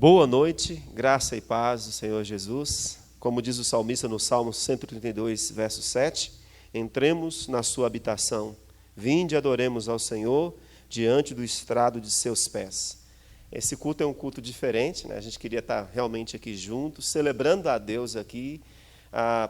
Boa noite, graça e paz do Senhor Jesus. Como diz o salmista no Salmo 132, verso 7, entremos na sua habitação, vinde e adoremos ao Senhor diante do estrado de seus pés. Esse culto é um culto diferente, né? A gente queria estar realmente aqui juntos, celebrando a Deus aqui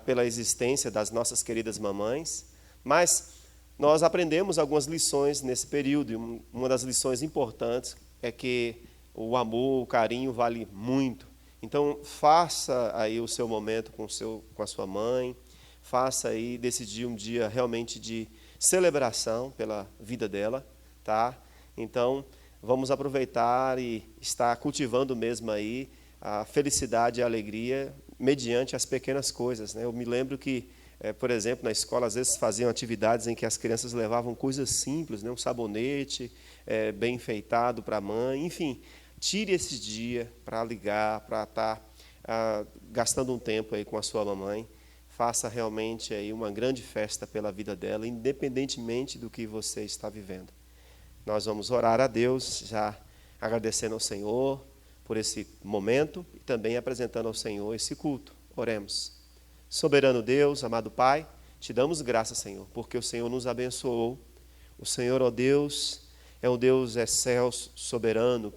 pela existência das nossas queridas mamães, mas nós aprendemos algumas lições nesse período, e uma das lições importantes é que o amor, o carinho vale muito. Então, faça aí o seu momento com a sua mãe, faça aí, decidir um dia realmente de celebração pela vida dela, tá? Então, vamos aproveitar e estar cultivando mesmo aí a felicidade e a alegria mediante as pequenas coisas, né? Eu me lembro que, por exemplo, na escola, às vezes faziam atividades em que as crianças levavam coisas simples, né? Um sabonete bem enfeitado para a mãe, enfim. Tire esse dia para ligar, para estar gastando um tempo aí com a sua mamãe. Faça realmente aí uma grande festa pela vida dela, independentemente do que você está vivendo. Nós vamos orar a Deus, já agradecendo ao Senhor por esse momento e também apresentando ao Senhor esse culto. Oremos. Soberano Deus, amado Pai, te damos graças, Senhor, porque o Senhor nos abençoou. O Senhor, ó Deus, é um Deus excelso, soberano.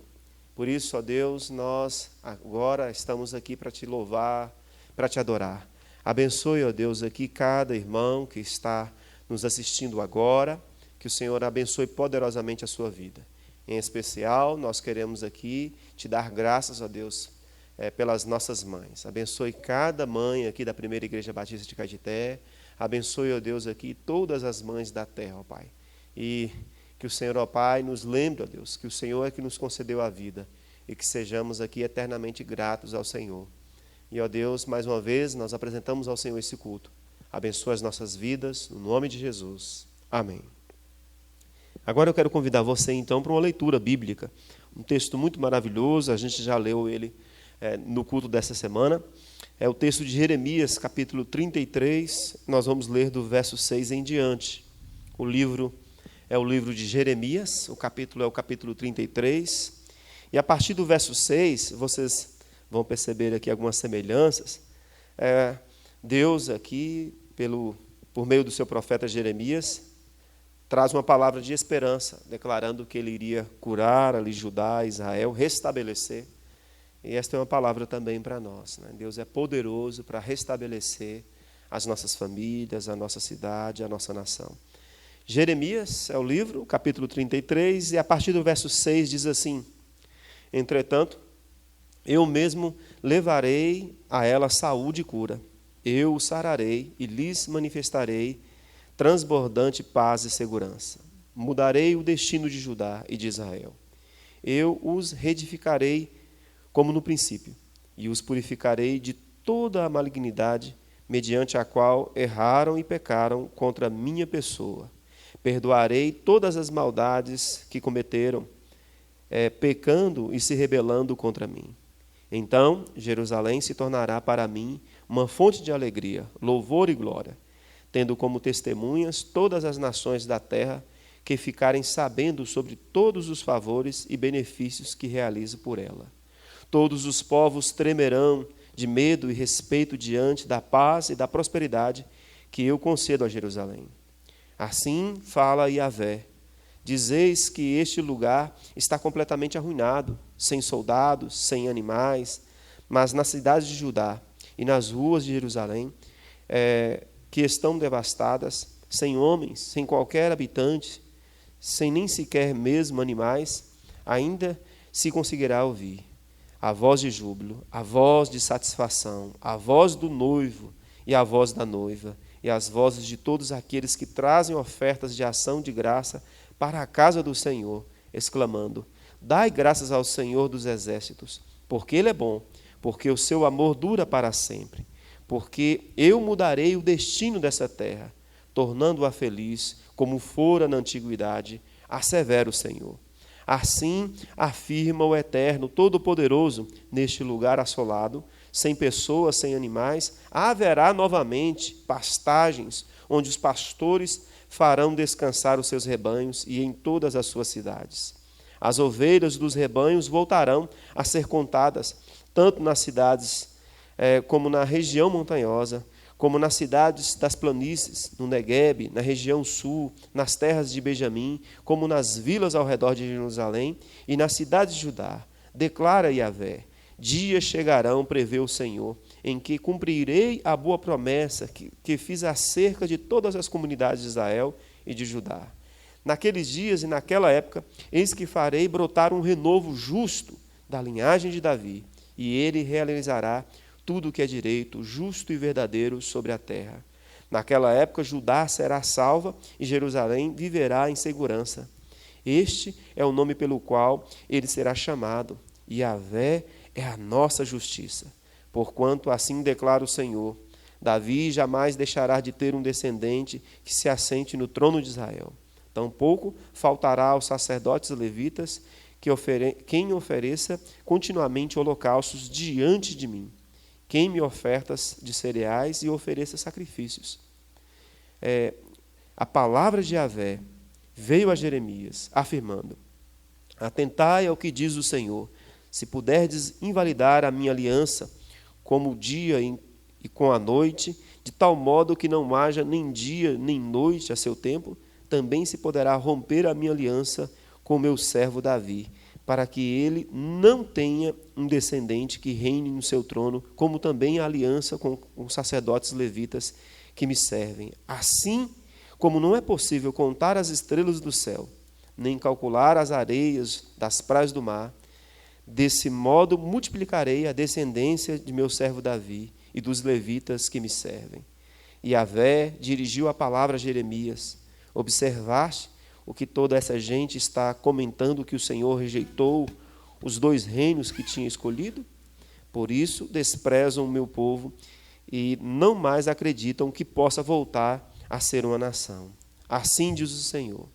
Por isso, ó Deus, nós agora estamos aqui para te louvar, para te adorar. Abençoe, ó Deus, aqui cada irmão que está nos assistindo agora, que o Senhor abençoe poderosamente a sua vida. Em especial, nós queremos aqui te dar graças, ó Deus, pelas nossas mães. Abençoe cada mãe aqui da Primeira Igreja Batista de Caetité. Abençoe, ó Deus, aqui todas as mães da terra, ó Pai. E que o Senhor, ó Pai, nos lembre, ó Deus, que o Senhor é que nos concedeu a vida e que sejamos aqui eternamente gratos ao Senhor. E, ó Deus, mais uma vez, nós apresentamos ao Senhor esse culto. Abençoa as nossas vidas, no nome de Jesus. Amém. Agora eu quero convidar você, então, para uma leitura bíblica. Um texto muito maravilhoso, a gente já leu ele no culto dessa semana. É o texto de Jeremias, capítulo 33. Nós vamos ler do verso 6 em diante. O livro é o livro de Jeremias, o capítulo é o capítulo 33, e a partir do verso 6, vocês vão perceber aqui algumas semelhanças. Deus aqui, por meio do seu profeta Jeremias, traz uma palavra de esperança, declarando que ele iria curar ali Judá, Israel, restabelecer, e esta é uma palavra também para nós, né? Deus é poderoso para restabelecer as nossas famílias, a nossa cidade, a nossa nação. Jeremias é o livro, capítulo 33, e a partir do verso 6 diz assim: entretanto, eu mesmo levarei a ela saúde e cura, eu o sararei e lhes manifestarei transbordante paz e segurança. Mudarei o destino de Judá e de Israel. Eu os reedificarei como no princípio, e os purificarei de toda a malignidade mediante a qual erraram e pecaram contra a minha pessoa. Perdoarei todas as maldades que cometeram, pecando e se rebelando contra mim. Então, Jerusalém se tornará para mim uma fonte de alegria, louvor e glória, tendo como testemunhas todas as nações da terra que ficarem sabendo sobre todos os favores e benefícios que realizo por ela. Todos os povos tremerão de medo e respeito diante da paz e da prosperidade que eu concedo a Jerusalém. Assim fala Yahvé: dizeis que este lugar está completamente arruinado, sem soldados, sem animais, mas nas cidades de Judá e nas ruas de Jerusalém, que estão devastadas, sem homens, sem qualquer habitante, sem nem sequer mesmo animais, ainda se conseguirá ouvir a voz de júbilo, a voz de satisfação, a voz do noivo e a voz da noiva, e as vozes de todos aqueles que trazem ofertas de ação de graça para a casa do Senhor, exclamando: dai graças ao Senhor dos exércitos, porque Ele é bom, porque o seu amor dura para sempre. Porque eu mudarei o destino dessa terra, tornando-a feliz, como fora na antiguidade, assevera o Senhor. Assim afirma o Eterno Todo-Poderoso, neste lugar assolado, sem pessoas, sem animais, haverá novamente pastagens, onde os pastores farão descansar os seus rebanhos e em todas as suas cidades. As ovelhas dos rebanhos voltarão a ser contadas, tanto nas cidades como na região montanhosa, como nas cidades das planícies, no Neguebe, na região sul, nas terras de Benjamim, como nas vilas ao redor de Jerusalém e nas cidades de Judá. Declara Yahvé: dias chegarão, prevê o Senhor, em que cumprirei a boa promessa que fiz acerca de todas as comunidades de Israel e de Judá. Naqueles dias e naquela época, eis que farei brotar um renovo justo da linhagem de Davi, e ele realizará tudo o que é direito, justo e verdadeiro sobre a terra. Naquela época, Judá será salva e Jerusalém viverá em segurança. Este é o nome pelo qual ele será chamado. Yahvé é a nossa justiça. Porquanto assim declara o Senhor: Davi jamais deixará de ter um descendente que se assente no trono de Israel. Tampouco faltará aos sacerdotes levitas quem ofereça continuamente holocaustos diante de mim, queime ofertas de cereais e ofereça sacrifícios. A palavra de Yahvé veio a Jeremias, afirmando: atentai ao que diz o Senhor, se puderdes invalidar a minha aliança, como o dia e com a noite, de tal modo que não haja nem dia nem noite a seu tempo, também se poderá romper a minha aliança com o meu servo Davi, para que ele não tenha um descendente que reine no seu trono, como também a aliança com os sacerdotes levitas que me servem. Assim como não é possível contar as estrelas do céu, nem calcular as areias das praias do mar, desse modo multiplicarei a descendência de meu servo Davi e dos levitas que me servem. E Yahvé dirigiu a palavra a Jeremias: observaste o que toda essa gente está comentando, que o Senhor rejeitou os 2 reinos que tinha escolhido? Por isso desprezam o meu povo e não mais acreditam que possa voltar a ser uma nação. Assim diz o Senhor: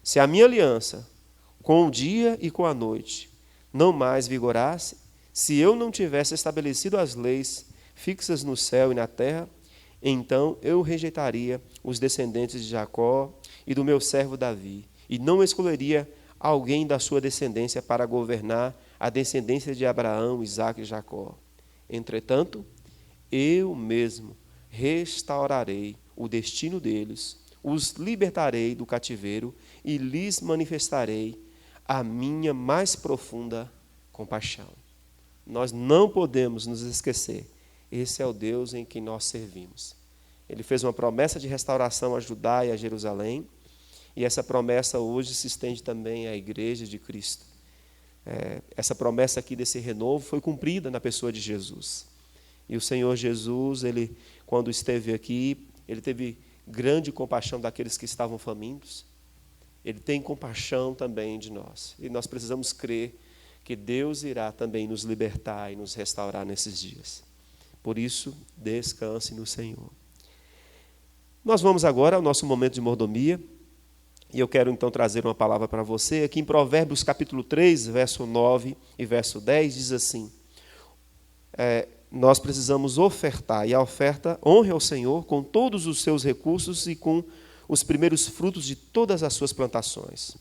se a minha aliança com o dia e com a noite não mais vigorasse, se eu não tivesse estabelecido as leis fixas no céu e na terra, então eu rejeitaria os descendentes de Jacó e do meu servo Davi, e não escolheria alguém da sua descendência para governar a descendência de Abraão, Isaque e Jacó. Entretanto, eu mesmo restaurarei o destino deles, os libertarei do cativeiro e lhes manifestarei a minha mais profunda compaixão. Nós não podemos nos esquecer, esse é o Deus em que nós servimos. Ele fez uma promessa de restauração a Judá e a Jerusalém, e essa promessa hoje se estende também à igreja de Cristo. Essa promessa aqui desse renovo foi cumprida na pessoa de Jesus. E o Senhor Jesus, ele, quando esteve aqui, ele teve grande compaixão daqueles que estavam famintos. Ele tem compaixão também de nós. E nós precisamos crer que Deus irá também nos libertar e nos restaurar nesses dias. Por isso, descanse no Senhor. Nós vamos agora ao nosso momento de mordomia. E eu quero então trazer uma palavra para você. Aqui em Provérbios capítulo 3, verso 9 e verso 10, diz assim: nós precisamos ofertar, e a oferta honre ao Senhor com todos os seus recursos e com os primeiros frutos de todas as suas plantações.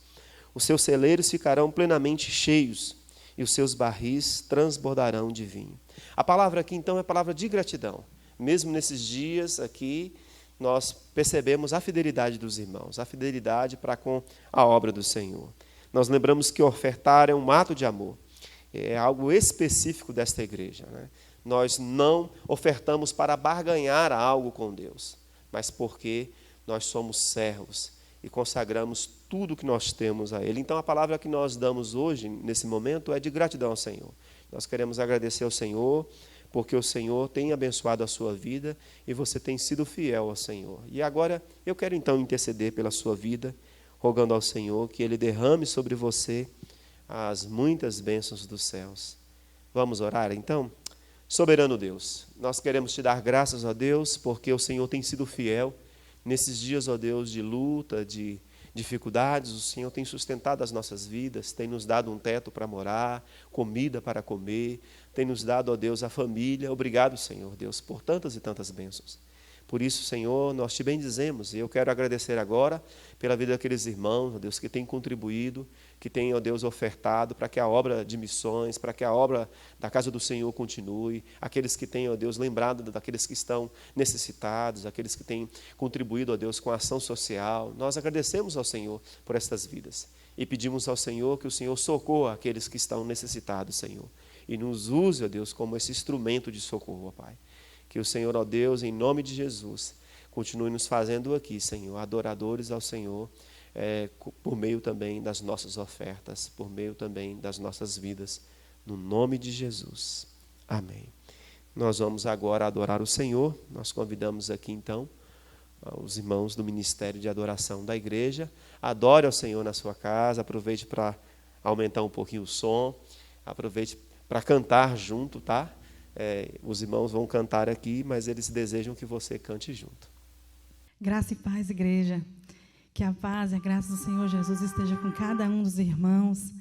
Os seus celeiros ficarão plenamente cheios, e os seus barris transbordarão de vinho. A palavra aqui, então, é a palavra de gratidão. Mesmo nesses dias aqui, nós percebemos a fidelidade dos irmãos, a fidelidade para com a obra do Senhor. Nós lembramos que ofertar é um ato de amor, é algo específico desta igreja, né? Nós não ofertamos para barganhar algo com Deus, mas porque nós somos servos e consagramos tudo que nós temos a Ele. Então, a palavra que nós damos hoje, nesse momento, é de gratidão ao Senhor. Nós queremos agradecer ao Senhor, porque o Senhor tem abençoado a sua vida e você tem sido fiel ao Senhor. E agora, eu quero então interceder pela sua vida, rogando ao Senhor que Ele derrame sobre você as muitas bênçãos dos céus. Vamos orar, então? Soberano Deus, nós queremos te dar graças a Deus, porque o Senhor tem sido fiel. Nesses dias, ó Deus, de luta, de dificuldades, o Senhor tem sustentado as nossas vidas, tem nos dado um teto para morar, comida para comer, tem nos dado, ó Deus, a família. Obrigado, Senhor Deus, por tantas e tantas bênçãos. Por isso, Senhor, nós te bendizemos, e eu quero agradecer agora pela vida daqueles irmãos, ó Deus, que têm contribuído, que têm, ó Deus, ofertado para que a obra de missões, para que a obra da casa do Senhor continue, aqueles que têm, ó Deus, lembrado daqueles que estão necessitados, aqueles que têm contribuído, ó Deus, com a ação social. Nós agradecemos ao Senhor por estas vidas e pedimos ao Senhor que o Senhor socorra aqueles que estão necessitados, Senhor, e nos use, ó Deus, como esse instrumento de socorro, ó Pai. Que o Senhor, ó Deus, em nome de Jesus, continue nos fazendo aqui, Senhor, adoradores ao Senhor, por meio também das nossas ofertas, por meio também das nossas vidas, no nome de Jesus. Amém. Nós vamos agora adorar o Senhor. Nós convidamos aqui, então, os irmãos do Ministério de Adoração da igreja. Adore ao Senhor na sua casa, aproveite para aumentar um pouquinho o som, aproveite para cantar junto, tá? Os irmãos vão cantar aqui, mas eles desejam que você cante junto. Graça e paz, igreja. Que a paz e a graça do Senhor Jesus esteja com cada um dos irmãos,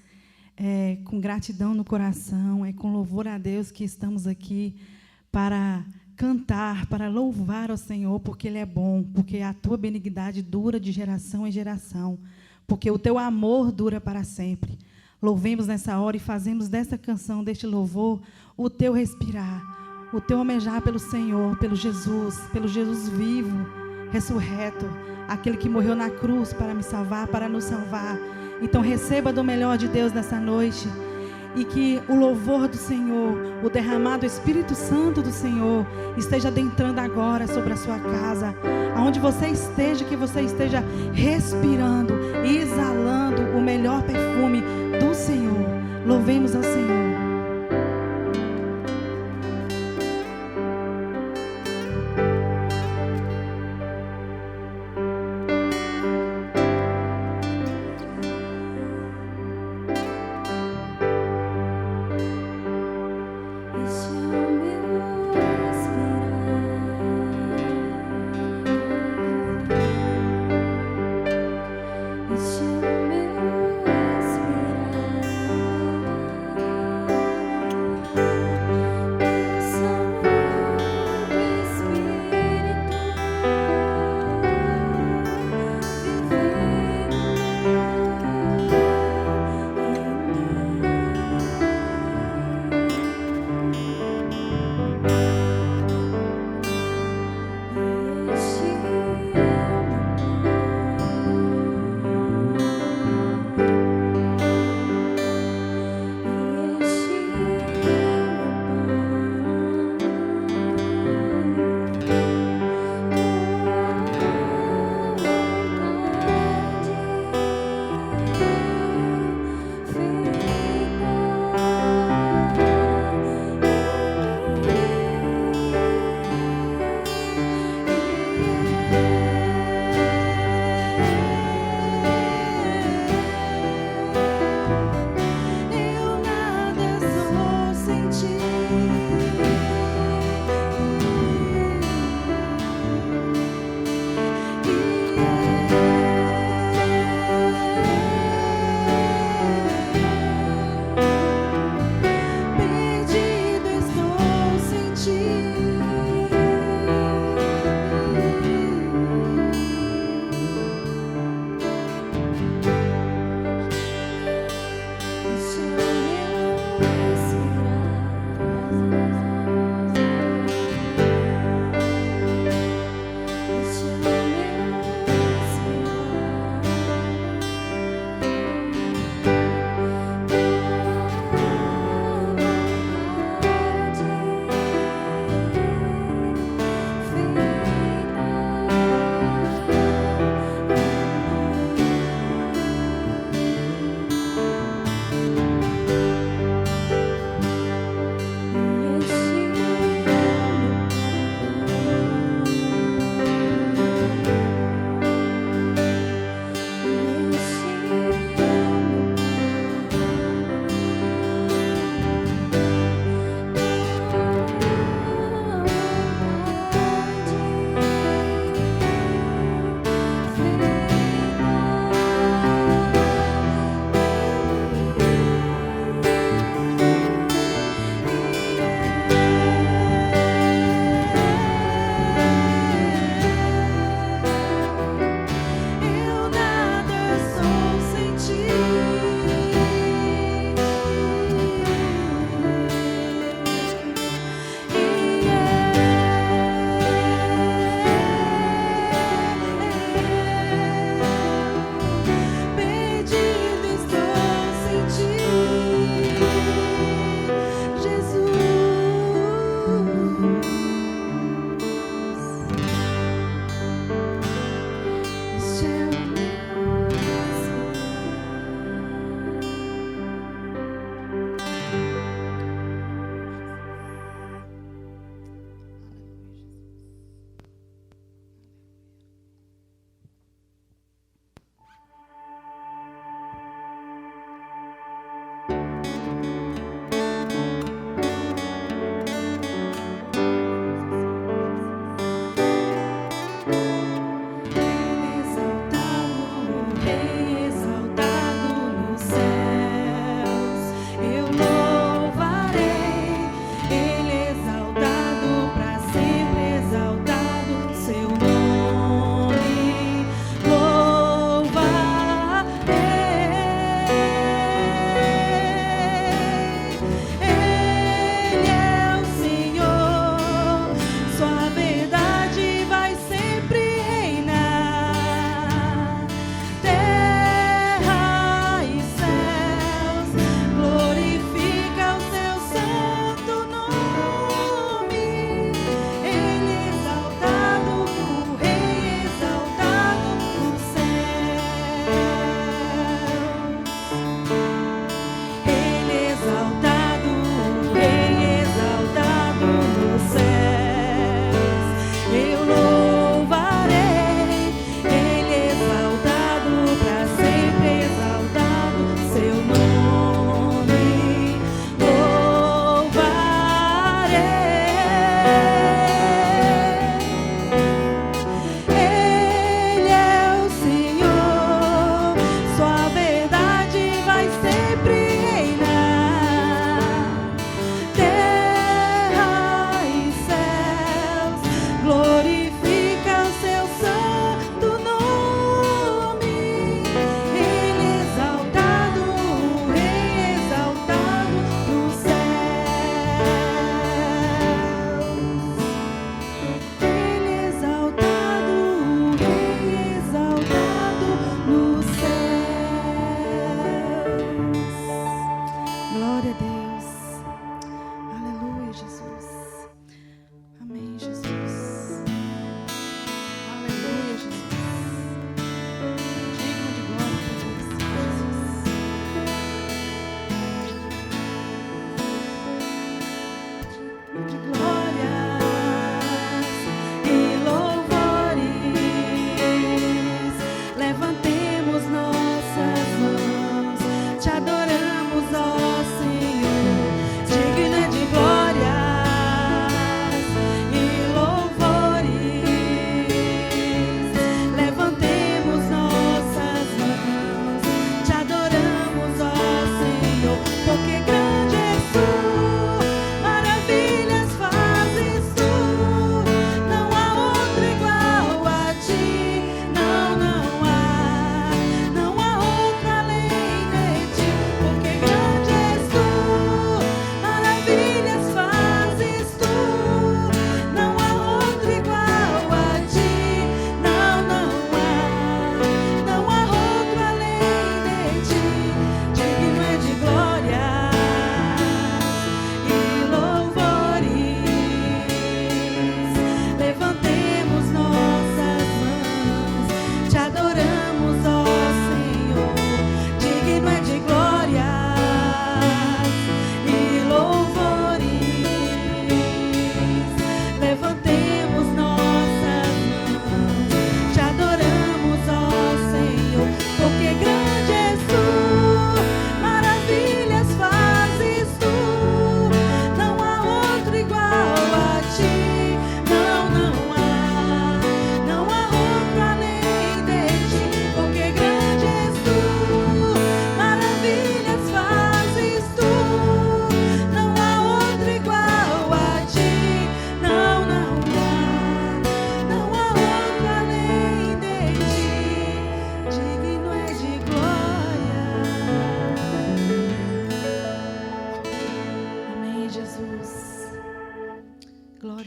com gratidão no coração, com louvor a Deus que estamos aqui para cantar, para louvar ao Senhor, porque Ele é bom, porque a Tua benignidade dura de geração em geração, porque o Teu amor dura para sempre. Louvemos nessa hora e fazemos dessa canção, deste louvor, o Teu respirar, o Teu almejar pelo Senhor, pelo Jesus vivo, ressurreto, aquele que morreu na cruz para me salvar, para nos salvar. Então receba do melhor de Deus nessa noite, e que o louvor do Senhor, o derramado Espírito Santo do Senhor, esteja adentrando agora sobre a sua casa, aonde você esteja, que você esteja respirando e exalando o melhor perfume do Senhor. Louvemos ao Senhor. Este é o meu respirar.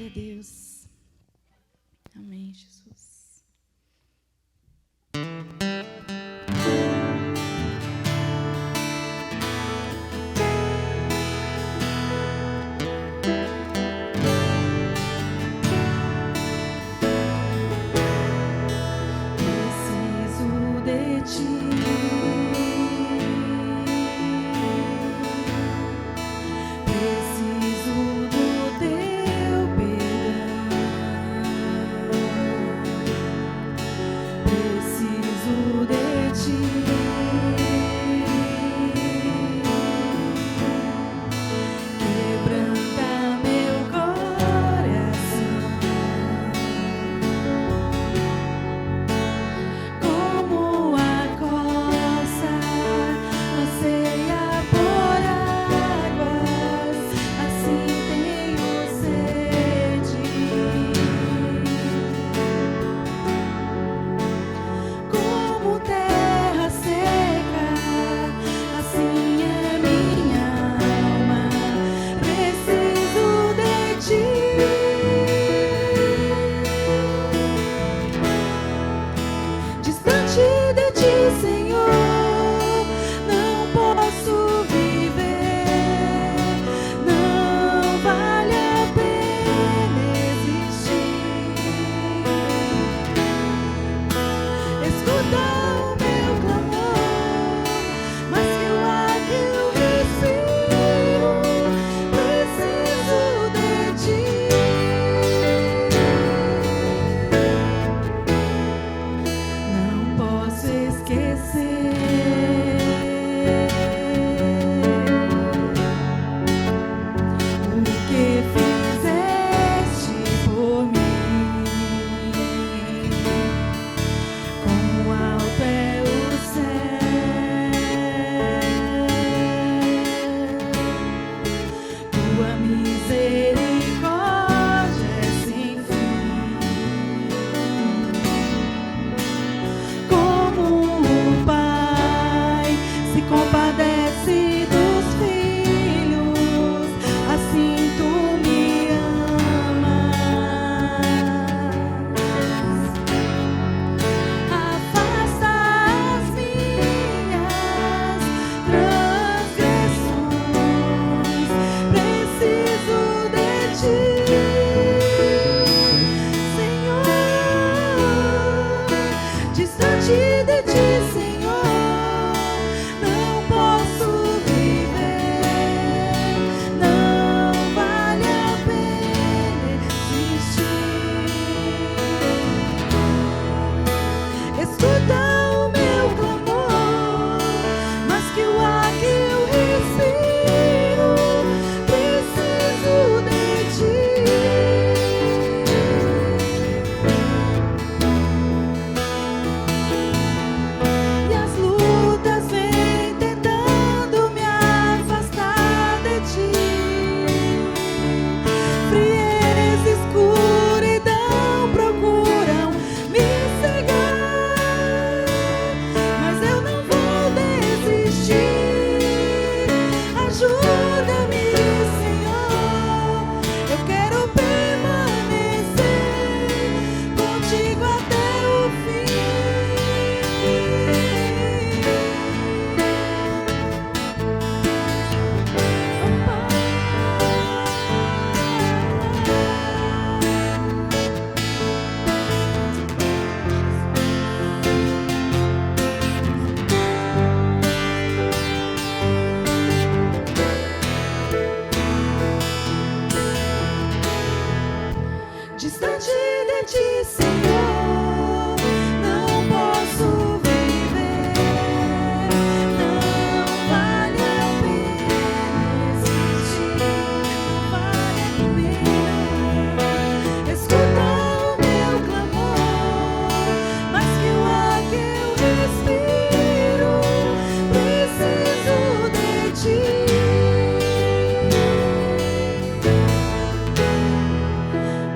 a Deus. Amém, Jesus. Preciso de ti.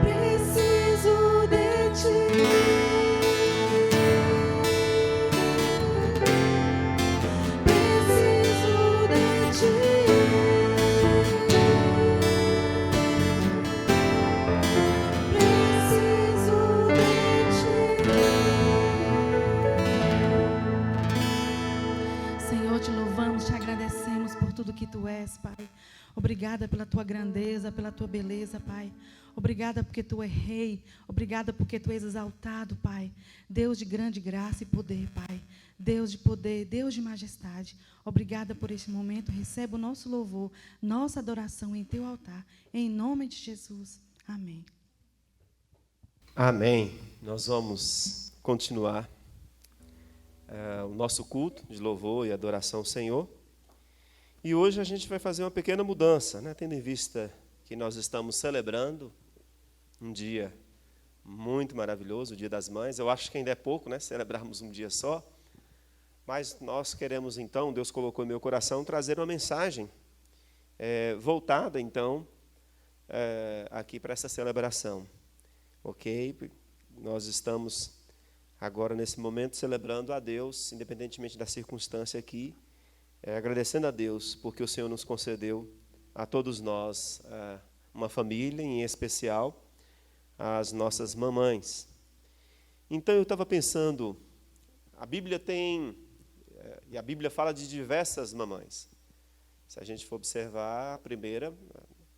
Preciso de ti. Obrigada pela tua grandeza, pela tua beleza, Pai. Obrigada porque tu é rei. Obrigada porque tu és exaltado, Pai. Deus de grande graça e poder, Pai. Deus de poder, Deus de majestade. Obrigada por este momento. Receba o nosso louvor, nossa adoração em teu altar. Em nome de Jesus. Amém. Amém. Nós vamos continuar o nosso culto de louvor e adoração ao Senhor. E hoje a gente vai fazer uma pequena mudança, né? Tendo em vista que nós estamos celebrando um dia muito maravilhoso, o Dia das Mães. Eu acho que ainda é pouco, né? Celebrarmos um dia só. Mas nós queremos, então, Deus colocou em meu coração, trazer uma mensagem voltada, então, aqui para essa celebração. Ok? Nós estamos agora, nesse momento, celebrando a Deus, independentemente da circunstância aqui, agradecendo a Deus, porque o Senhor nos concedeu a todos nós uma família, em especial as nossas mamães. Então, eu estava pensando, a Bíblia tem, e a Bíblia fala de diversas mamães. Se a gente for observar, a primeira,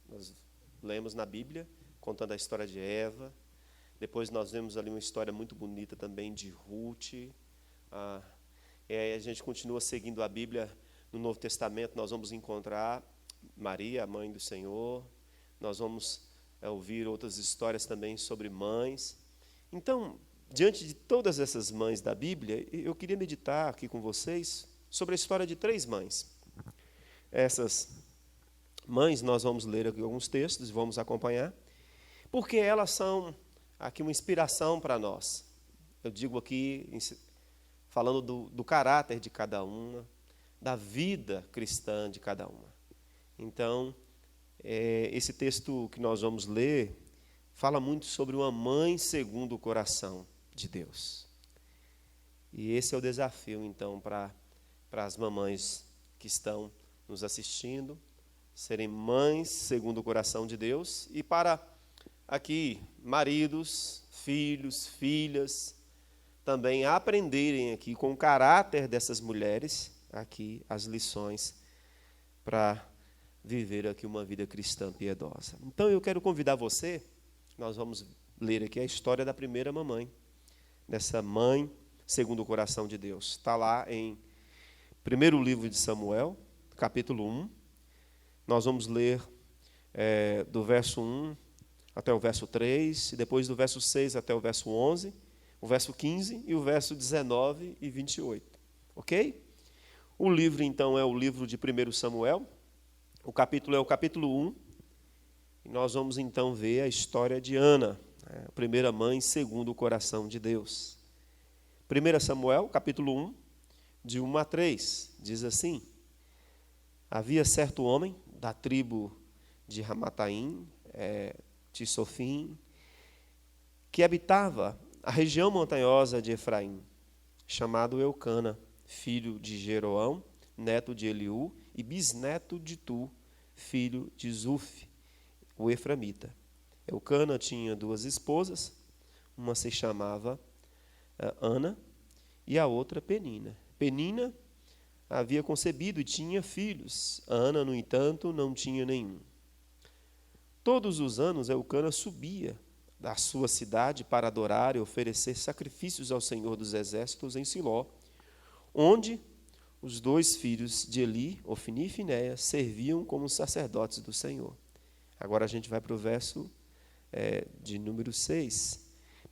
nós lemos na Bíblia, contando a história de Eva. Depois nós vemos ali uma história muito bonita também de Ruth. E aí a gente continua seguindo a Bíblia. No Novo Testamento nós vamos encontrar Maria, a mãe do Senhor. Nós vamos ouvir outras histórias também sobre mães. Então, diante de todas essas mães da Bíblia, eu queria meditar aqui com vocês sobre a história de 3 mães. Essas mães, nós vamos ler aqui alguns textos, vamos acompanhar, porque elas são aqui uma inspiração para nós. Eu digo aqui, falando do caráter de cada uma, da vida cristã de cada uma. Então, esse texto que nós vamos ler fala muito sobre uma mãe segundo o coração de Deus. E esse é o desafio, então, para as mamães que estão nos assistindo, serem mães segundo o coração de Deus, e para aqui maridos, filhos, filhas, também aprenderem aqui com o caráter dessas mulheres, aqui as lições para viver aqui uma vida cristã piedosa. Então eu quero convidar você, nós vamos ler aqui a história da primeira mamãe, dessa mãe segundo o coração de Deus. Está lá em primeiro livro de Samuel, capítulo 1. Nós vamos ler do verso 1 até o verso 3, e depois do verso 6 até o verso 11, o verso 15 e o verso 19 e 28. Ok? O livro, então, é o livro de 1 Samuel. O capítulo é o capítulo 1. E nós vamos, então, ver a história de Ana, a primeira mãe segundo o coração de Deus. 1 Samuel, capítulo 1, de 1 a 3, diz assim: Havia certo homem da tribo de Ramataim, Tisofim, que habitava a região montanhosa de Efraim, chamado Eucana, filho de Jeroão, neto de Eliú, e bisneto de Tu, filho de Zuf, o eframita. Eucana tinha 2 esposas, uma se chamava Ana e a outra Penina. Penina havia concebido e tinha filhos. Ana, no entanto, não tinha nenhum. Todos os anos, Eucana subia da sua cidade para adorar e oferecer sacrifícios ao Senhor dos Exércitos em Siló, onde os 2 filhos de Eli, Ofni e Finéias, serviam como sacerdotes do Senhor. Agora a gente vai para o verso de número 6.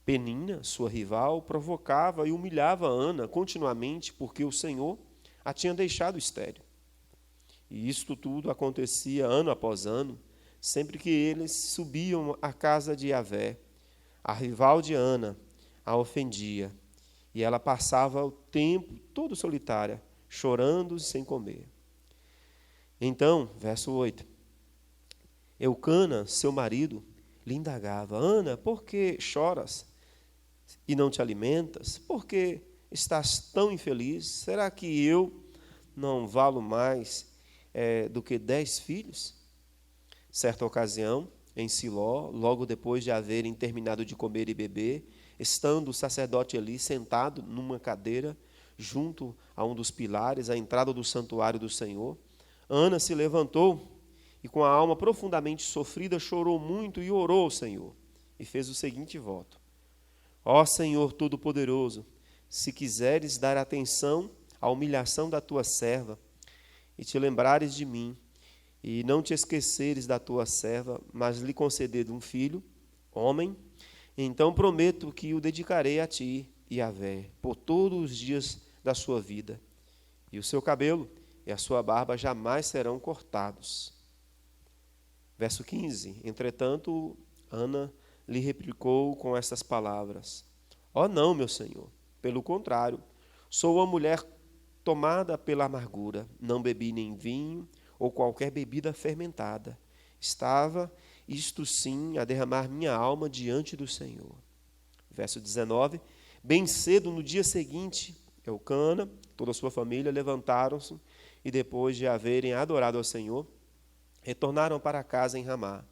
Penina, sua rival, provocava e humilhava Ana continuamente, porque o Senhor a tinha deixado estéril. E isto tudo acontecia ano após ano, sempre que eles subiam à casa de Yahvé. A rival de Ana a ofendia, e ela passava o tempo todo solitária, chorando e sem comer. Então, verso 8, Eucana, seu marido, lhe indagava: Ana, por que choras e não te alimentas? Por que estás tão infeliz? Será que eu não valo mais do que 10 filhos? Certa ocasião, em Siló, logo depois de haverem terminado de comer e beber, estando o sacerdote Eli sentado numa cadeira, junto a um dos pilares, à entrada do santuário do Senhor, Ana se levantou e com a alma profundamente sofrida, chorou muito e orou ao Senhor, e fez o seguinte voto: Ó Senhor Todo-Poderoso, se quiseres dar atenção à humilhação da tua serva, e te lembrares de mim, e não te esqueceres da tua serva, mas lhe conceder um filho, homem, então prometo que o dedicarei a ti, Yahvé, por todos os dias da sua vida, e o seu cabelo e a sua barba jamais serão cortados. Verso 15. Entretanto, Ana lhe replicou com estas palavras: Ó não, meu senhor, pelo contrário, sou uma mulher tomada pela amargura, não bebi nem vinho ou qualquer bebida fermentada. Estava, isto sim, a derramar minha alma diante do Senhor. Verso 19. Bem cedo, no dia seguinte, Eucana, toda a sua família, levantaram-se e, depois de haverem adorado ao Senhor, retornaram para casa em Ramá.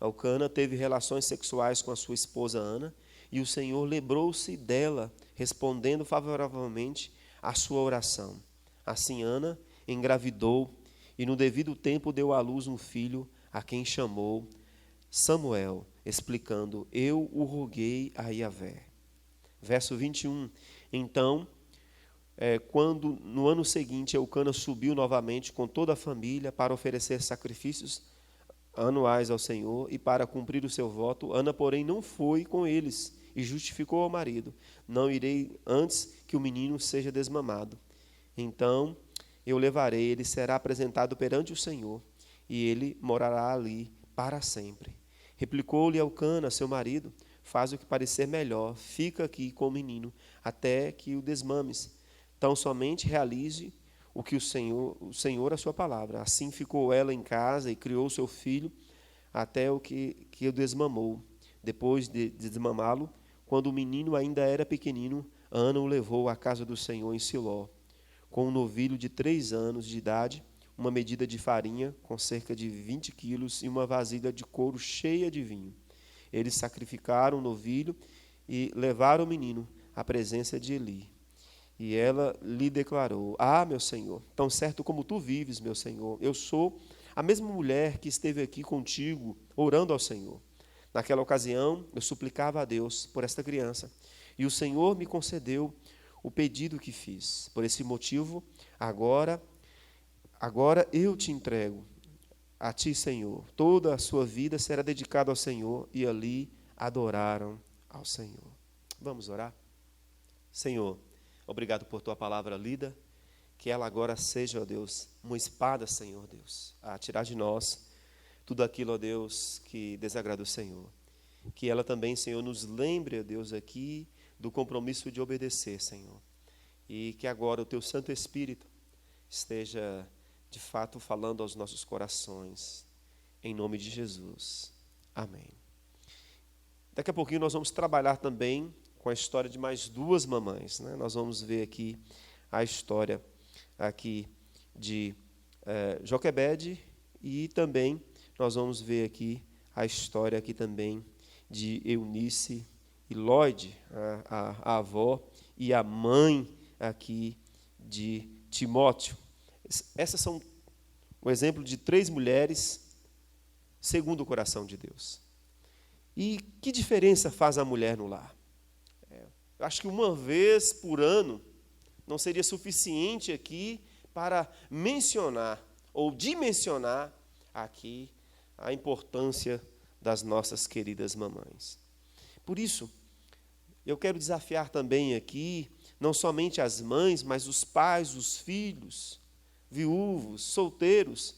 Eucana teve relações sexuais com a sua esposa Ana, e o Senhor lembrou-se dela, respondendo favoravelmente à sua oração. Assim Ana engravidou e no devido tempo deu à luz um filho, a quem chamou Samuel, explicando: Eu o roguei a Yahvé. Verso 21. Então, quando no ano seguinte Eucana subiu novamente com toda a família para oferecer sacrifícios anuais ao Senhor e para cumprir o seu voto, Ana, porém, não foi com eles e justificou ao marido: Não irei antes que o menino seja desmamado. Então eu o levarei, ele será apresentado perante o Senhor, e ele morará ali para sempre. Replicou-lhe Eucana, seu marido: Faz o que parecer melhor, fica aqui com o menino, até que o desmames. Tão somente realize o que o Senhor a sua palavra. Assim ficou ela em casa e criou seu filho até o que o desmamou. Depois de desmamá-lo, quando o menino ainda era pequenino, Ana o levou à casa do Senhor em Siló, com um novilho de 3 anos de idade, uma medida de farinha com cerca de 20 quilos e uma vasilha de couro cheia de vinho. Eles sacrificaram o novilho e levaram o menino à presença de Eli. E ela lhe declarou: Ah, meu Senhor, tão certo como tu vives, meu Senhor, eu sou a mesma mulher que esteve aqui contigo, orando ao Senhor. Naquela ocasião, eu suplicava a Deus por esta criança, e o Senhor me concedeu o pedido que fiz. Por esse motivo, agora eu te entrego a ti, Senhor. Toda a sua vida será dedicada ao Senhor, e ali adoraram ao Senhor. Vamos orar? Senhor, obrigado por tua palavra lida, que ela agora seja, ó Deus, uma espada, Senhor Deus, a tirar de nós tudo aquilo, ó Deus, que desagrada o Senhor. Que ela também, Senhor, nos lembre, ó Deus, aqui do compromisso de obedecer, Senhor. E que agora o teu Santo Espírito esteja, de fato, falando aos nossos corações, em nome de Jesus. Amém. Daqui a pouquinho nós vamos trabalhar também com a história de mais 2 mamães, né? Nós vamos ver aqui a história aqui de Joquebede, e também nós vamos ver aqui a história aqui também de Eunice e Lóide, a avó e a mãe aqui de Timóteo. Essas são o exemplo de 3 mulheres segundo o coração de Deus. E que diferença faz a mulher no lar? Eu acho que uma vez por ano não seria suficiente aqui para mencionar ou dimensionar aqui a importância das nossas queridas mamães. Por isso, eu quero desafiar também aqui, não somente as mães, mas os pais, os filhos, viúvos, solteiros,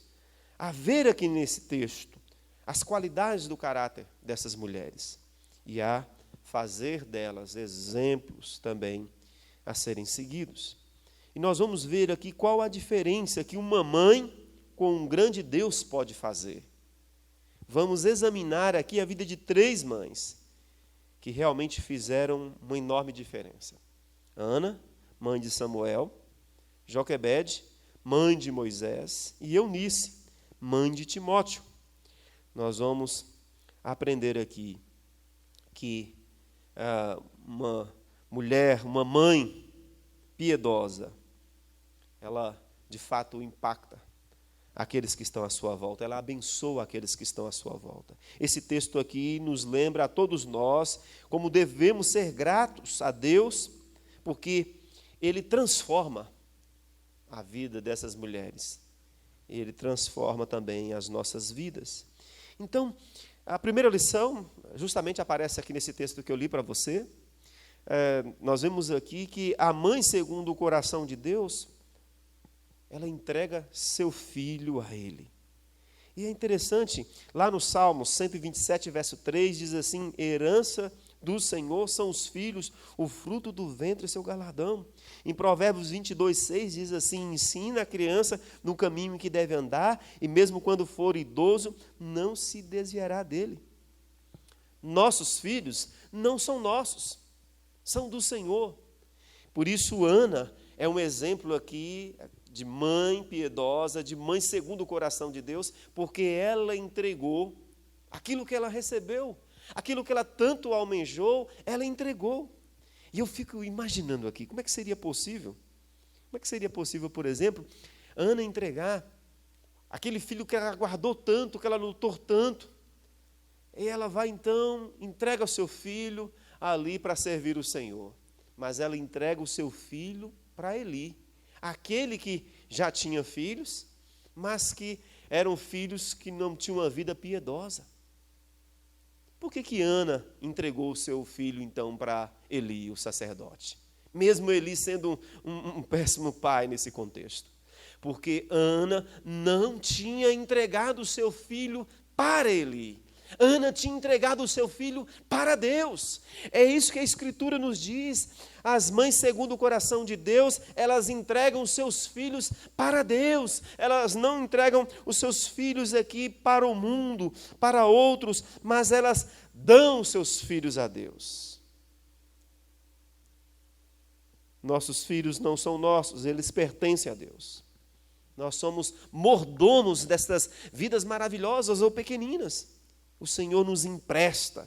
a ver aqui nesse texto as qualidades do caráter dessas mulheres e a fazer delas exemplos também a serem seguidos. E nós vamos ver aqui qual a diferença que uma mãe com um grande Deus pode fazer. Vamos examinar aqui a vida de 3 mães que realmente fizeram uma enorme diferença. Ana, mãe de Samuel; Joquebede, mãe de Moisés; e Eunice, mãe de Timóteo. Nós vamos aprender aqui que uma mulher, uma mãe piedosa, ela de fato impacta aqueles que estão à sua volta, ela abençoa aqueles que estão à sua volta. Esse texto aqui nos lembra a todos nós como devemos ser gratos a Deus, porque Ele transforma a vida dessas mulheres. Ele transforma também as nossas vidas. Então, a primeira lição justamente aparece aqui nesse texto que eu li para você. Nós vemos aqui que a mãe, segundo o coração de Deus, ela entrega seu filho a Ele. E é interessante, lá no Salmo 127, verso 3, diz assim: herança do Senhor são os filhos, o fruto do ventre, seu galardão. Em Provérbios 22, 6, diz assim: ensina a criança no caminho em que deve andar, e mesmo quando for idoso, não se desviará dele. Nossos filhos não são nossos, são do Senhor. Por isso, Ana é um exemplo aqui de mãe piedosa, de mãe segundo o coração de Deus, porque ela entregou aquilo que ela recebeu, aquilo que ela tanto almejou, ela entregou. E eu fico imaginando aqui, como é que seria possível? Como é que seria possível, por exemplo, Ana entregar aquele filho que ela guardou tanto, que ela lutou tanto, e ela vai então, entrega o seu filho ali para servir o Senhor. Mas ela entrega o seu filho para Eli, aquele que já tinha filhos, mas que eram filhos que não tinham uma vida piedosa. Por que Ana entregou o seu filho, então, para Eli, o sacerdote? Mesmo Eli sendo um péssimo pai nesse contexto. Porque Ana não tinha entregado o seu filho para Eli. Ana tinha entregado o seu filho para Deus. É isso que a Escritura nos diz. As mães, segundo o coração de Deus, elas entregam os seus filhos para Deus. Elas não entregam os seus filhos aqui para o mundo, para outros, mas elas dão os seus filhos a Deus. Nossos filhos não são nossos, eles pertencem a Deus. Nós somos mordomos dessas vidas maravilhosas ou pequeninas. O Senhor nos empresta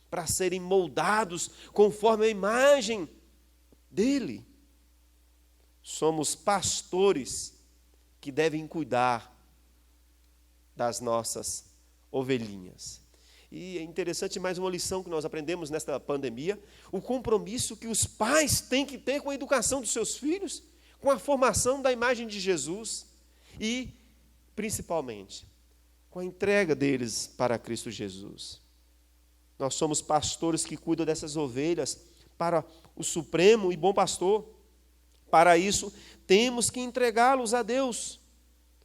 para serem moldados conforme a imagem dEle. Somos pastores que devem cuidar das nossas ovelhinhas. E é interessante mais uma lição que nós aprendemos nesta pandemia, o compromisso que os pais têm que ter com a educação dos seus filhos, com a formação da imagem de Jesus e, principalmente, com a entrega deles para Cristo Jesus. Nós somos pastores que cuidam dessas ovelhas para o supremo e bom pastor. Para isso, temos que entregá-los a Deus,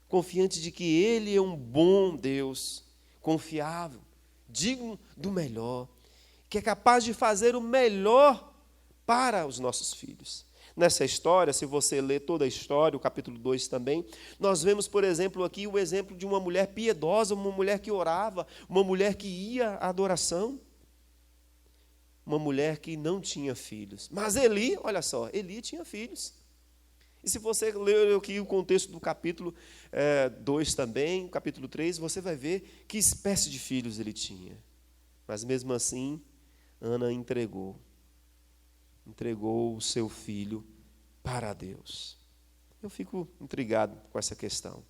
confiantes de que Ele é um bom Deus, confiável, digno do melhor, que é capaz de fazer o melhor para os nossos filhos. Nessa história, se você ler toda a história, o capítulo 2 também, nós vemos, por exemplo, aqui o exemplo de uma mulher piedosa, uma mulher que orava, uma mulher que ia à adoração, uma mulher que não tinha filhos. Mas Eli, olha só, Eli tinha filhos. E se você ler aqui o contexto do capítulo 2 também, o capítulo 3, você vai ver que espécie de filhos ele tinha. Mas mesmo assim, Ana entregou o seu filho para Deus. Eu fico intrigado com essa questão.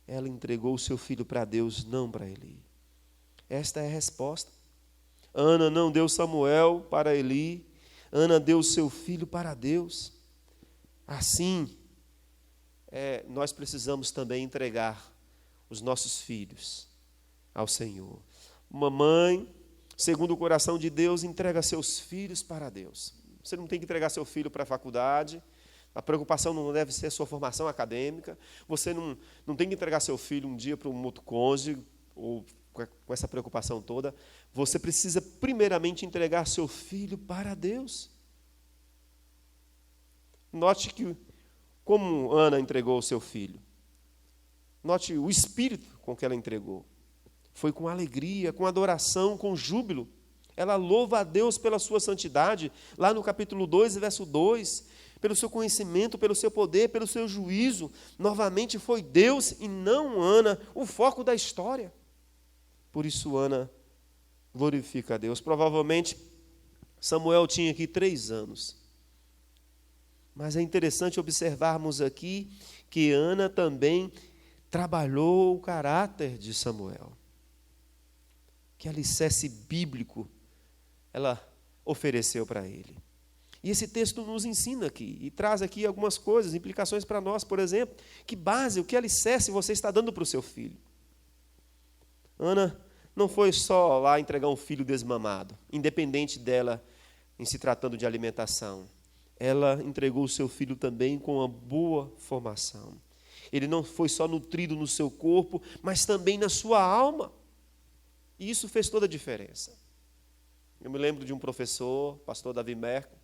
Ela entregou o seu filho para Deus, não para Eli. Esta é a resposta. Ana não deu Samuel para Eli, Ana deu o seu filho para Deus. Assim, nós precisamos também entregar os nossos filhos ao Senhor. Uma mãe, segundo o coração de Deus, entrega seus filhos para Deus. Você não tem que entregar seu filho para a faculdade, a preocupação não deve ser a sua formação acadêmica, você não tem que entregar seu filho um dia para um outro cônjuge, ou com essa preocupação toda. Você precisa primeiramente entregar seu filho para Deus. Note que como Ana entregou o seu filho. Note o espírito com que ela entregou. Foi com alegria, com adoração, com júbilo. Ela louva a Deus pela sua santidade, lá no capítulo 2, verso 2, pelo seu conhecimento, pelo seu poder, pelo seu juízo. Novamente foi Deus e não Ana o foco da história. Por isso Ana glorifica a Deus. Provavelmente Samuel tinha aqui 3 anos. Mas é interessante observarmos aqui que Ana também trabalhou o caráter de Samuel. Que alicerce bíblico ela ofereceu para ele. E esse texto nos ensina aqui, e traz aqui algumas coisas, implicações para nós. Por exemplo, que base, o que alicerce você está dando para o seu filho? Ana não foi só lá entregar um filho desmamado, independente dela em se tratando de alimentação. Ela entregou o seu filho também com uma boa formação. Ele não foi só nutrido no seu corpo, mas também na sua alma. E isso fez toda a diferença. Eu me lembro de um professor, pastor Davi Merkel,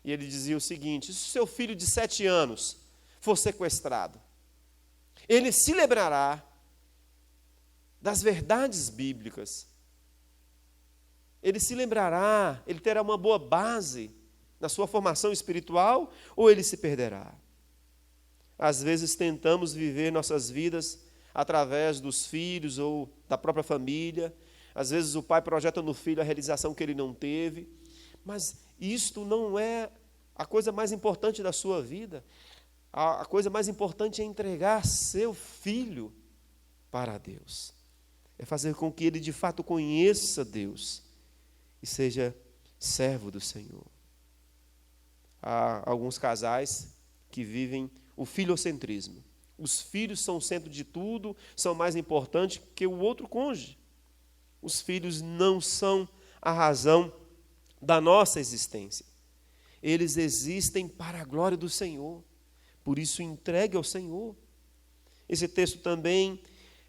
e ele dizia o seguinte: se o seu filho de 7 anos for sequestrado, ele se lembrará das verdades bíblicas. Ele se lembrará, ele terá uma boa base na sua formação espiritual, ou ele se perderá. Às vezes tentamos viver nossas vidas através dos filhos ou da própria família. Às vezes o pai projeta no filho a realização que ele não teve. Mas isto não é a coisa mais importante da sua vida. A coisa mais importante é entregar seu filho para Deus. É fazer com que ele de fato conheça Deus e seja servo do Senhor. Há alguns casais que vivem o filocentrismo. Os filhos são o centro de tudo, são mais importantes que o outro cônjuge. Os filhos não são a razão da nossa existência. Eles existem para a glória do Senhor. Por isso, entregue ao Senhor. Esse texto também,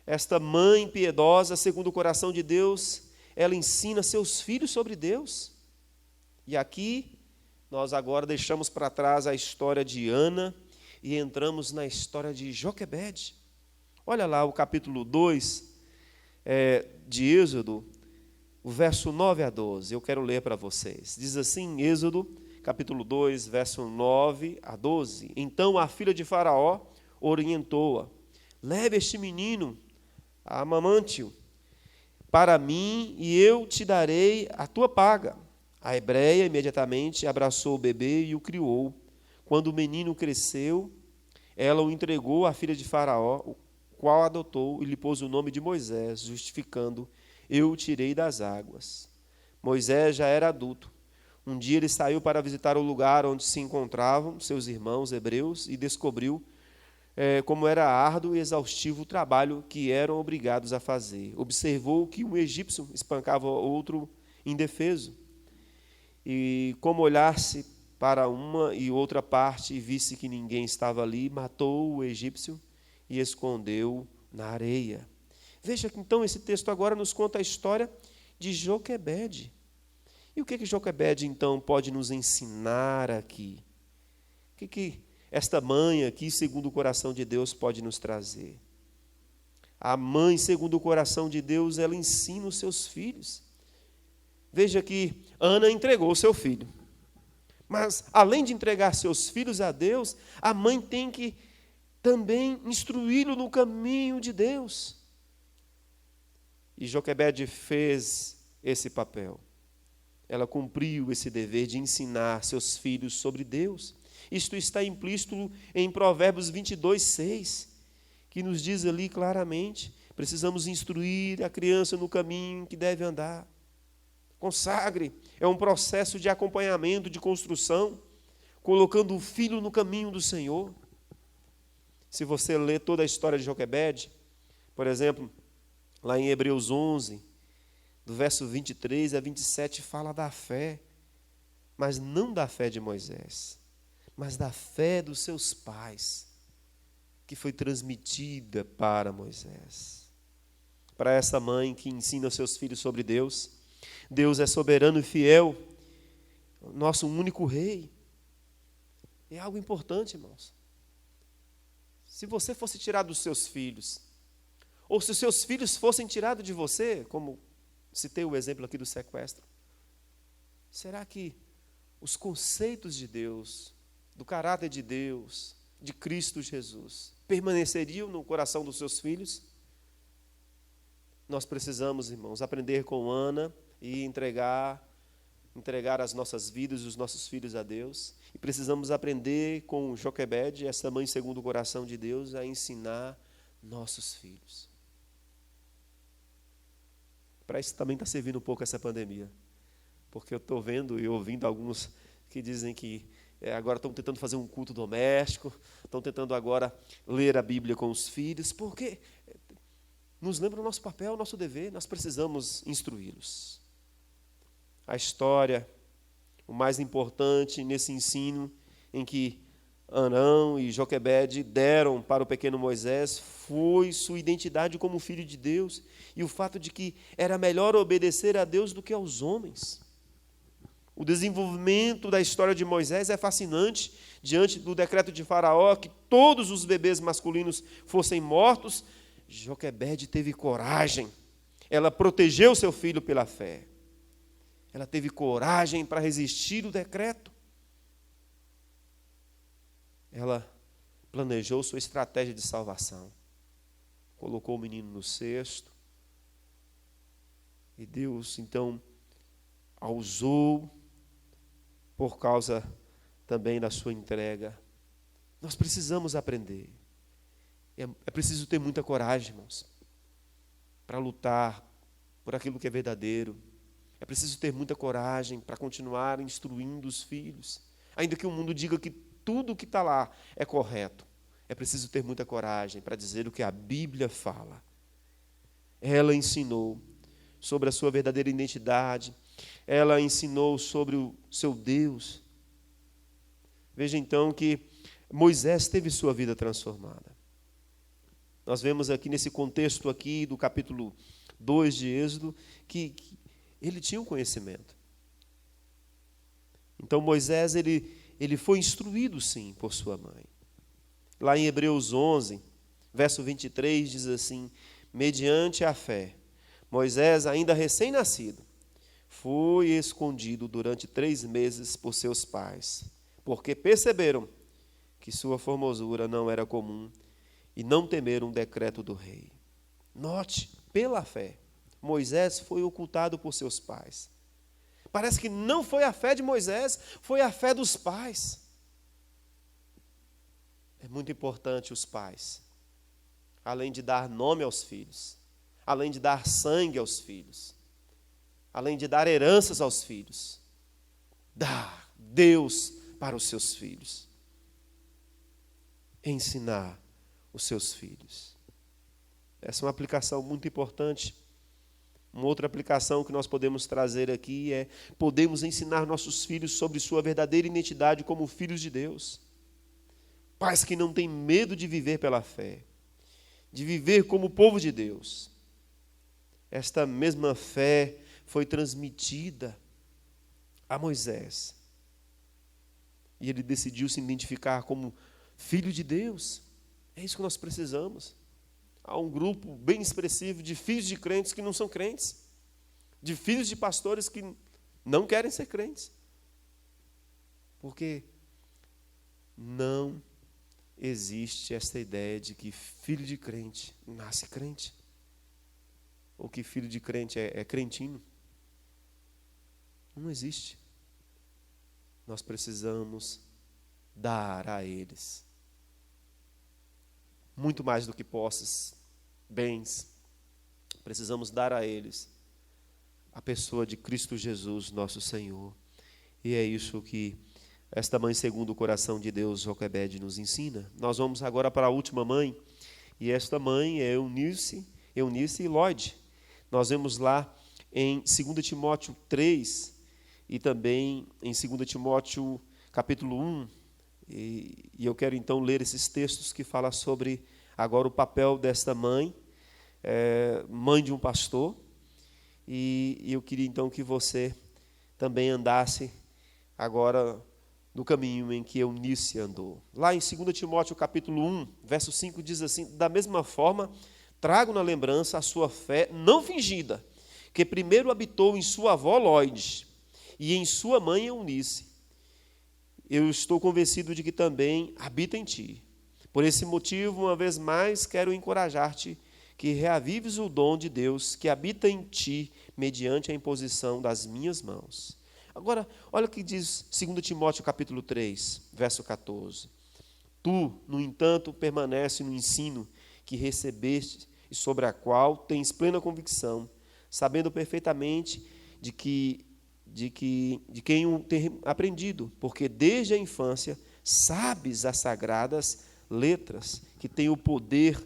esta mãe piedosa, segundo o coração de Deus, ela ensina seus filhos sobre Deus. E aqui, nós agora deixamos para trás a história de Ana e entramos na história de Joquebede. Olha lá o capítulo 2 de Êxodo, o verso 9 a 12. Eu quero ler para vocês. Diz assim, Êxodo, capítulo 2, verso 9 a 12. Então a filha de Faraó orientou-a: leve este menino, amamante-o, para mim, e eu te darei a tua paga. A hebreia imediatamente abraçou o bebê e o criou. Quando o menino cresceu, ela o entregou à filha de Faraó, o qual adotou e lhe pôs o nome de Moisés, justificando: eu o tirei das águas. Moisés já era adulto. Um dia ele saiu para visitar o lugar onde se encontravam seus irmãos hebreus e descobriu como era árduo e exaustivo o trabalho que eram obrigados a fazer. Observou que um egípcio espancava outro indefeso. E como olhasse para uma e outra parte e visse que ninguém estava ali, matou o egípcio e escondeu na areia. Veja que então esse texto agora nos conta a história de Joquebede. E o que Joquebede então pode nos ensinar aqui? O que esta mãe aqui, segundo o coração de Deus, pode nos trazer? A mãe, segundo o coração de Deus, ela ensina os seus filhos. Veja que Ana entregou o seu filho. Mas, além de entregar seus filhos a Deus, a mãe tem que também instruí-lo no caminho de Deus. E Joquebede fez esse papel. Ela cumpriu esse dever de ensinar seus filhos sobre Deus. Isto está implícito em Provérbios 22, 6, que nos diz ali claramente: precisamos instruir a criança no caminho que deve andar. Consagre, é um processo de acompanhamento, de construção, colocando o filho no caminho do Senhor. Se você ler toda a história de Joquebede, por exemplo, lá em Hebreus 11, do verso 23 a 27, fala da fé, mas não da fé de Moisés, mas da fé dos seus pais, que foi transmitida para Moisés. Para essa mãe que ensina os seus filhos sobre Deus, Deus é soberano e fiel, nosso único rei. É algo importante, irmãos. Se você fosse tirar dos seus filhos, ou se os seus filhos fossem tirados de você, como citei o exemplo aqui do sequestro, será que os conceitos de Deus, do caráter de Deus, de Cristo Jesus, permaneceriam no coração dos seus filhos? Nós precisamos, irmãos, aprender com Ana e entregar as nossas vidas e os nossos filhos a Deus. E precisamos aprender com Joquebede, essa mãe segundo o coração de Deus, a ensinar nossos filhos. Para isso também está servindo um pouco essa pandemia. Porque eu estou vendo e ouvindo alguns que dizem que agora estão tentando fazer um culto doméstico, estão tentando agora ler a Bíblia com os filhos, porque nos lembra o nosso papel, o nosso dever, nós precisamos instruí-los. A história, o mais importante nesse ensino em que Arão e Joquebede deram para o pequeno Moisés foi sua identidade como filho de Deus e o fato de que era melhor obedecer a Deus do que aos homens. O desenvolvimento da história de Moisés é fascinante. Diante do decreto de Faraó que todos os bebês masculinos fossem mortos, Joquebede teve coragem. Ela protegeu seu filho pela fé. Ela teve coragem para resistir o decreto. Ela planejou sua estratégia de salvação. Colocou o menino no cesto. E Deus, então, a usou por causa também da sua entrega. Nós precisamos aprender. É preciso ter muita coragem, irmãos, para lutar por aquilo que é verdadeiro. É preciso ter muita coragem para continuar instruindo os filhos. Ainda que o mundo diga que tudo o que está lá é correto. É preciso ter muita coragem para dizer o que a Bíblia fala. Ela ensinou sobre a sua verdadeira identidade. Ela ensinou sobre o seu Deus. Veja então que Moisés teve sua vida transformada. Nós vemos aqui nesse contexto aqui do capítulo 2 de Êxodo que ele tinha um conhecimento. Então Moisés ele foi instruído sim por sua mãe. Lá em Hebreus 11, verso 23 diz assim: mediante a fé, Moisés, ainda recém-nascido, foi escondido durante 3 meses por seus pais, porque perceberam que sua formosura não era comum e não temeram o decreto do rei. Note, pela fé, Moisés foi ocultado por seus pais. Parece que não foi a fé de Moisés, foi a fé dos pais. É muito importante os pais, além de dar nome aos filhos, além de dar sangue aos filhos, além de dar heranças aos filhos, dar Deus para os seus filhos, ensinar os seus filhos. Essa é uma aplicação muito importante. Uma outra aplicação que nós podemos trazer aqui é: podemos ensinar nossos filhos sobre sua verdadeira identidade como filhos de Deus. Pais que não têm medo de viver pela fé, de viver como povo de Deus. Esta mesma fé foi transmitida a Moisés. E ele decidiu se identificar como filho de Deus. É isso que nós precisamos. Há um grupo bem expressivo de filhos de crentes que não são crentes, de filhos de pastores que não querem ser crentes, porque não existe essa ideia de que filho de crente nasce crente, ou que filho de crente é crentino. Não existe. Nós precisamos dar a eles muito mais do que posses, bens. Precisamos dar a eles a pessoa de Cristo Jesus, nosso Senhor. E é isso que esta mãe segundo o coração de Deus, Joquebede, nos ensina. Nós vamos agora para a última mãe, e esta mãe é Eunice e Lloyd. Nós vemos lá em 2 Timóteo 3 e também em 2 Timóteo capítulo 1. E eu quero então ler esses textos que falam sobre agora o papel desta mãe, mãe de um pastor. E eu queria então que você também andasse agora no caminho em que Eunice andou. Lá em 2 Timóteo capítulo 1, verso 5 diz assim: da mesma forma, trago na lembrança a sua fé não fingida, que primeiro habitou em sua avó Lloyd e em sua mãe Eunice. Eu estou convencido de que também habita em ti. Por esse motivo, uma vez mais, quero encorajar-te que reavives o dom de Deus que habita em ti mediante a imposição das minhas mãos. Agora, olha o que diz 2 Timóteo capítulo 3, verso 14. Tu, no entanto, permanece no ensino que recebeste e sobre a qual tens plena convicção, sabendo perfeitamente de quem o tem aprendido, porque desde a infância sabes as sagradas letras, que têm o poder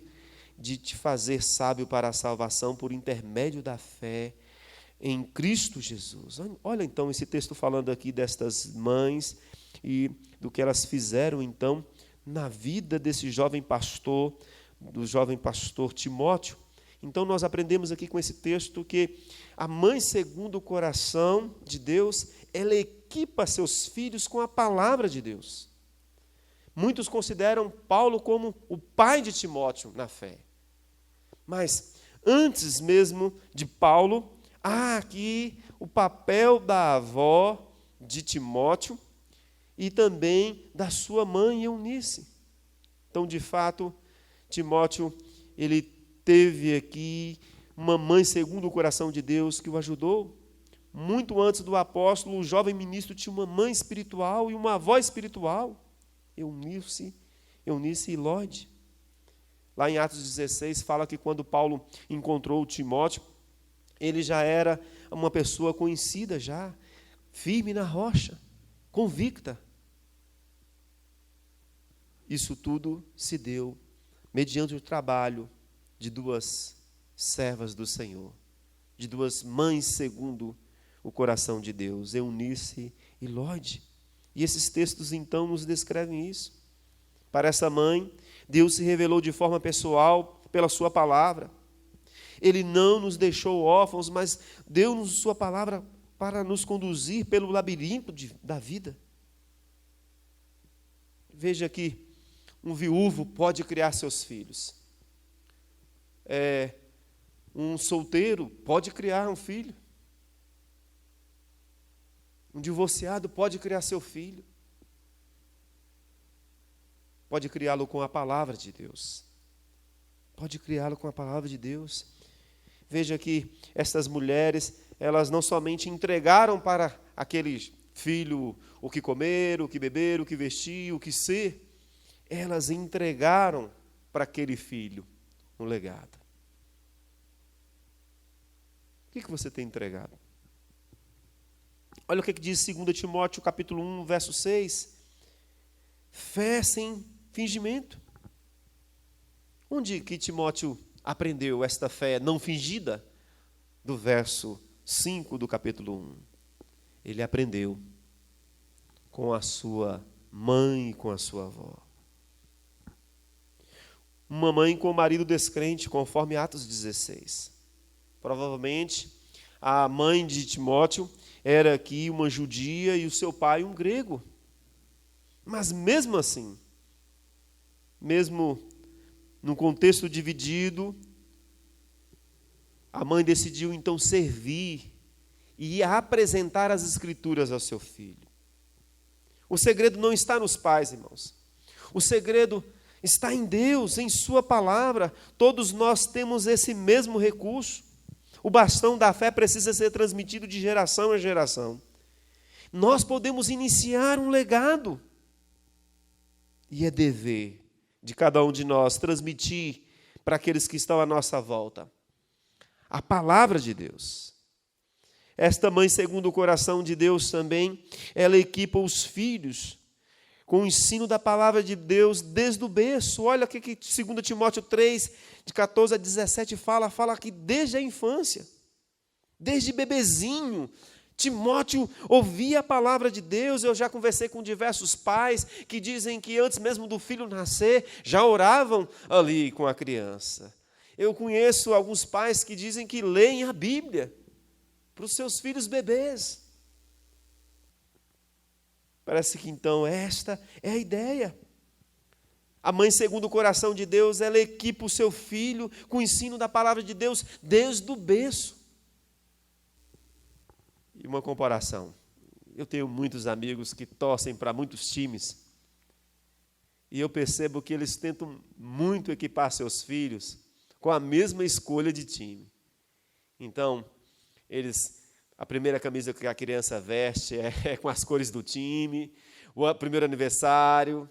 de te fazer sábio para a salvação por intermédio da fé em Cristo Jesus. Olha então esse texto falando aqui destas mães e do que elas fizeram então na vida desse jovem pastor, do jovem pastor Timóteo. Então nós aprendemos aqui com esse texto que a mãe segundo o coração de Deus, ela equipa seus filhos com a palavra de Deus. Muitos consideram Paulo como o pai de Timóteo na fé. Mas antes mesmo de Paulo, há aqui o papel da avó de Timóteo e também da sua mãe Eunice. Então, de fato, Timóteo, ele teve aqui uma mãe segundo o coração de Deus que o ajudou. Muito antes do apóstolo, o jovem ministro tinha uma mãe espiritual e uma avó espiritual, Eunice e Lode. Lá em Atos 16, fala que quando Paulo encontrou Timóteo, ele já era uma pessoa conhecida já, firme na rocha, convicta. Isso tudo se deu mediante o trabalho de duas servas do Senhor, de duas mães segundo o coração de Deus, Eunice e Lode. E esses textos então nos descrevem isso. Para essa mãe, Deus se revelou de forma pessoal pela sua palavra. Ele não nos deixou órfãos, mas deu-nos sua palavra para nos conduzir pelo labirinto da vida. Veja que um viúvo pode criar seus filhos. Um solteiro pode criar um filho. Um divorciado pode criar seu filho. Pode criá-lo com a palavra de Deus. Pode criá-lo com a palavra de Deus. Veja que estas mulheres, elas não somente entregaram para aquele filho o que comer, o que beber, o que vestir, o que ser, elas entregaram para aquele filho um legado. O que você tem entregado? Olha o que diz 2 Timóteo capítulo 1, verso 6. Fé sem fingimento. Onde que Timóteo aprendeu esta fé não fingida? Do verso 5 do capítulo 1. Ele aprendeu com a sua mãe e com a sua avó. Uma mãe com o marido descrente, conforme Atos 16. Provavelmente, a mãe de Timóteo era aqui uma judia e o seu pai um grego. Mas mesmo assim, mesmo num contexto dividido, a mãe decidiu então servir e apresentar as Escrituras ao seu filho. O segredo não está nos pais, irmãos. O segredo está em Deus, em sua palavra. Todos nós temos esse mesmo recurso. O bastão da fé precisa ser transmitido de geração a geração. Nós podemos iniciar um legado. E é dever de cada um de nós transmitir para aqueles que estão à nossa volta a palavra de Deus. Esta mãe, segundo o coração de Deus também, ela equipa os filhos com o ensino da palavra de Deus desde o berço. Olha o que 2 Timóteo 3, de 14 a 17, fala que desde a infância, desde bebezinho, Timóteo ouvia a palavra de Deus. Eu já conversei com diversos pais que dizem que antes mesmo do filho nascer, já oravam ali com a criança. Eu conheço alguns pais que dizem que leem a Bíblia para os seus filhos bebês. Parece que então esta é a ideia. A mãe, segundo o coração de Deus, ela equipa o seu filho com o ensino da palavra de Deus desde o berço. E uma comparação. Eu tenho muitos amigos que torcem para muitos times. E eu percebo que eles tentam muito equipar seus filhos com a mesma escolha de time. Então, a primeira camisa que a criança veste é com as cores do time, o primeiro aniversário.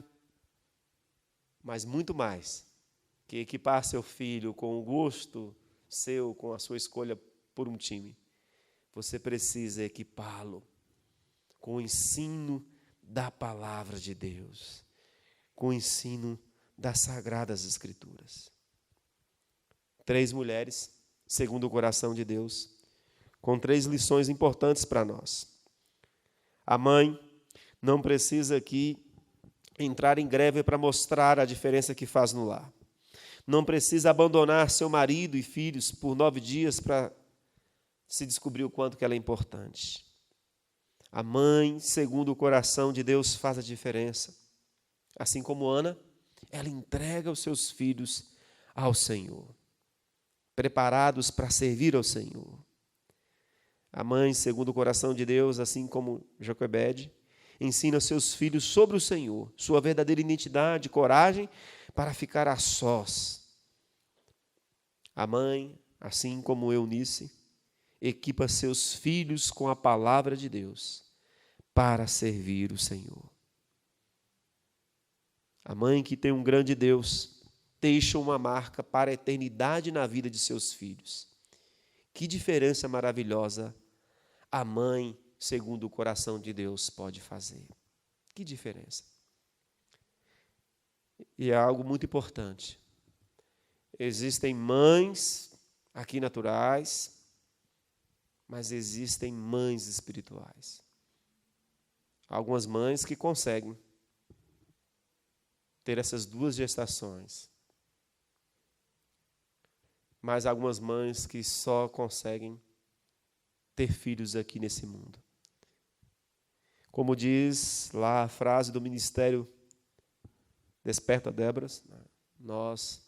Mas muito mais, que equipar seu filho com o gosto seu, com a sua escolha por um time. Você precisa equipá-lo com o ensino da palavra de Deus, com o ensino das Sagradas Escrituras. 3 mulheres, segundo o coração de Deus, com 3 lições importantes para nós. A mãe não precisa aqui entrar em greve para mostrar a diferença que faz no lar. Não precisa abandonar seu marido e filhos por 9 dias para se descobrir o quanto que ela é importante. A mãe, segundo o coração de Deus, faz a diferença. Assim como Ana, ela entrega os seus filhos ao Senhor, preparados para servir ao Senhor. A mãe, segundo o coração de Deus, assim como Joquebede, ensina seus filhos sobre o Senhor, sua verdadeira identidade, coragem para ficar a sós. A mãe, assim como Eunice, equipa seus filhos com a palavra de Deus para servir o Senhor. A mãe que tem um grande Deus deixa uma marca para a eternidade na vida de seus filhos. Que diferença maravilhosa a mãe, segundo o coração de Deus, pode fazer. Que diferença. E é algo muito importante. Existem mães aqui naturais, mas existem mães espirituais. Algumas mães que conseguem ter essas 2 gestações, mas algumas mães que só conseguem ter filhos aqui nesse mundo. Como diz lá a frase do ministério Desperta Déboras, nós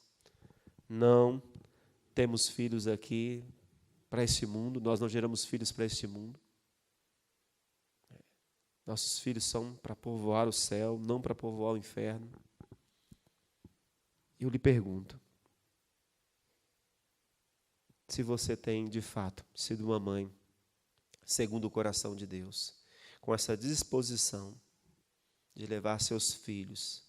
não temos filhos aqui para este mundo, nós não geramos filhos para este mundo. Nossos filhos são para povoar o céu, não para povoar o inferno. Eu lhe pergunto, se você tem, de fato, sido uma mãe, segundo o coração de Deus, com essa disposição de levar seus filhos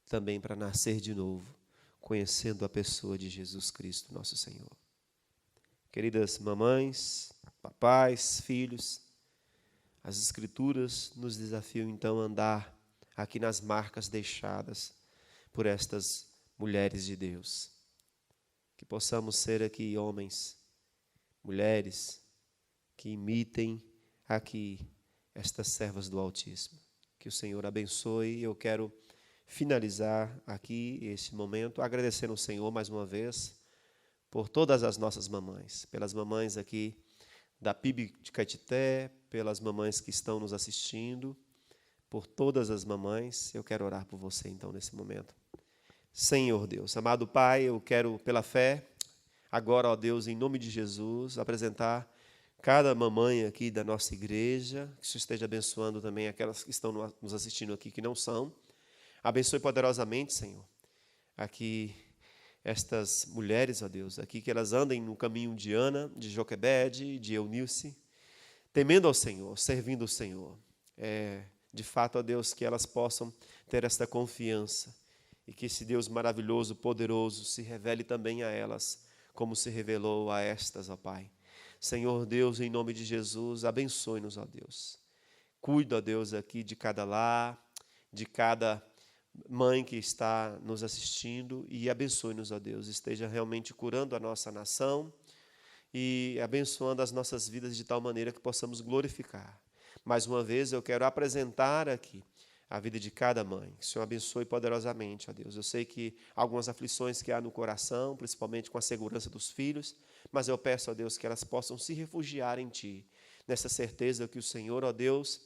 também para nascer de novo, conhecendo a pessoa de Jesus Cristo, nosso Senhor. Queridas mamães, papais, filhos, as Escrituras nos desafiam então a andar aqui nas marcas deixadas por estas mulheres de Deus. Que possamos ser aqui homens, mulheres, que imitem aqui estas servas do Altíssimo. Que o Senhor abençoe. Eu quero finalizar aqui este momento agradecendo ao Senhor mais uma vez por todas as nossas mamães, pelas mamães aqui da PIB de Caetité, pelas mamães que estão nos assistindo, por todas as mamães. Eu quero orar por você então nesse momento. Senhor Deus, amado Pai, eu quero pela fé, agora, ó Deus, em nome de Jesus, apresentar cada mamãe aqui da nossa igreja, que o Senhor esteja abençoando também aquelas que estão nos assistindo aqui que não são. Abençoe poderosamente, Senhor, aqui estas mulheres, ó Deus, aqui que elas andem no caminho de Ana, de Joquebede, de Eunice, temendo ao Senhor, servindo o Senhor. De fato, ó Deus, que elas possam ter esta confiança e que esse Deus maravilhoso, poderoso, se revele também a elas, como se revelou a estas, ó Pai. Senhor Deus, em nome de Jesus, abençoe-nos, ó Deus. Cuida, ó Deus, aqui de cada lar, de cada mãe que está nos assistindo e abençoe-nos, ó Deus. Esteja realmente curando a nossa nação e abençoando as nossas vidas de tal maneira que possamos glorificar. Mais uma vez, eu quero apresentar aqui a vida de cada mãe. Que o Senhor abençoe poderosamente, ó Deus. Eu sei que algumas aflições que há no coração, principalmente com a segurança dos filhos, mas eu peço, ó Deus, que elas possam se refugiar em Ti, nessa certeza que o Senhor, ó Deus,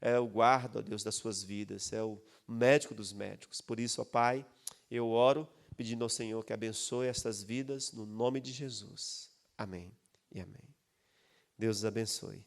é o guarda, ó Deus, das suas vidas, é o médico dos médicos. Por isso, ó Pai, eu oro pedindo ao Senhor que abençoe estas vidas, no nome de Jesus. Amém e amém. Deus os abençoe.